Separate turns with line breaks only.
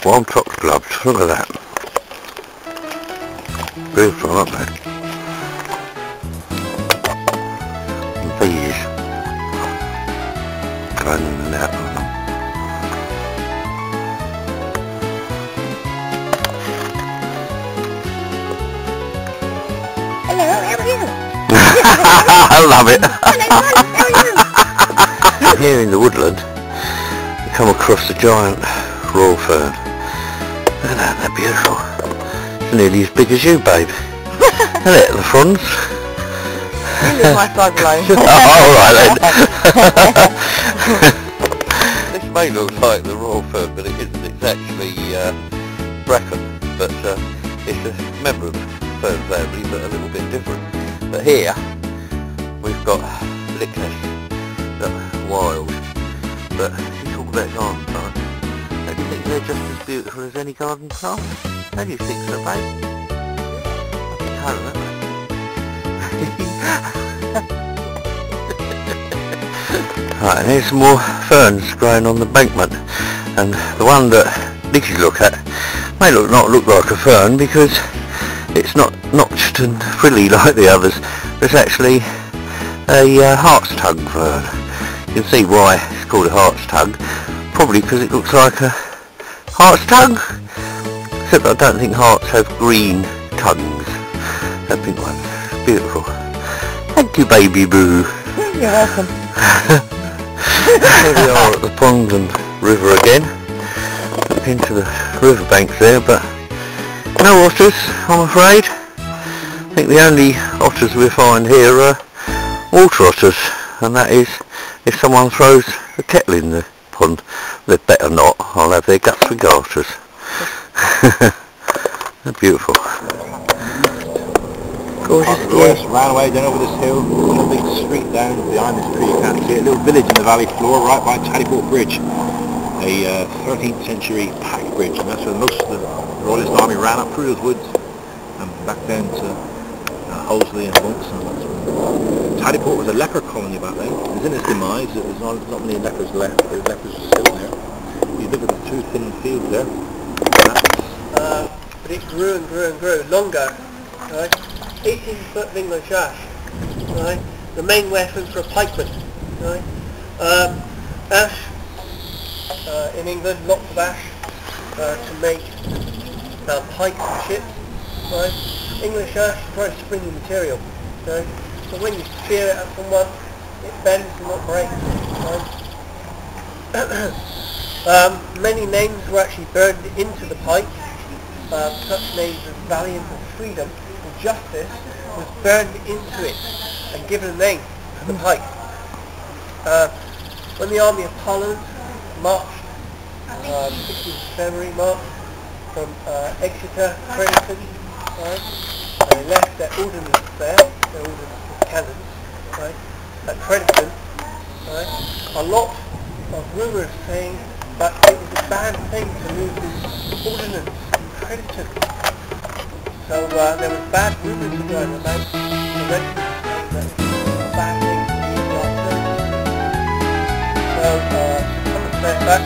Wild Fox gloves, look at that. Beautiful, aren't they? And bees going in and out of them.
Hello, how are you?
I love it.
Hello, how are you?
Here in the woodland, we come across the giant royal fern. Look at that, they're beautiful. It's nearly as big as you, babe. Isn't it, the fronds?
You leave my side alone.
Oh, alright then. This may look like the royal fern, but it isn't. It's actually bracken, but it's a member of the fern family, but a little bit different. But here, we've got lickness, wild, but you talk about garden plants. Don't you think they're just as beautiful as any garden plant? Don't you think so, babe? Right, and here's some more ferns growing on the embankment, and the one that Nikki look at may not look like a fern because it's not notched and frilly like the others. It's actually a heart's tongue fern. You can see why it's called a heart's tongue, probably because it looks like a heart's tongue, except I don't think hearts have green tongues. That pink one, beautiful. Thank you, baby boo.
You're welcome.
Here we are at the pond and river again, up into the riverbanks there, but no otters, I'm afraid. I think the only otters we find here are water otters, and that is if someone throws a kettle in the pond. They'd better not, I'll have their guts for garters. They're beautiful. Gorgeous view.
Ran away down over this hill, on a big street down behind this tree. You can't see it. A little village in the valley floor right by Taddyport Bridge, a 13th century pack bridge, and that's where most of the Royalist army ran up through those woods and back down to Holesley and Bunks. Taddyport was a leper colony back then. It was in its demise. There's not many lepers left. The lepers are still there. You look at the two thin fields there.
But it grew and grew and grew longer. Right? 18-foot English ash. Right? The main weapon for a pikeman. Right? Ash in England, lots of ash to make pikes and ships. Right? English ash is very springy material. Right? So when you spear it at someone, it bends and not breaks. Right? Many names were actually burned into the pike. Such names as Valiant and Freedom and Justice was burned into it and given a name to the pike. When the Army of Parliament marched, 16th of February marched from Exeter, Crediton, right? They left their ordnance there, their ordnance cannons, right? At Crediton, right? A lot of rumours saying that it was a bad thing to move this ordnance in Crediton. So there was bad rumours going about the regiment saying that it was a bad thing to be in the artillery. So Somerset back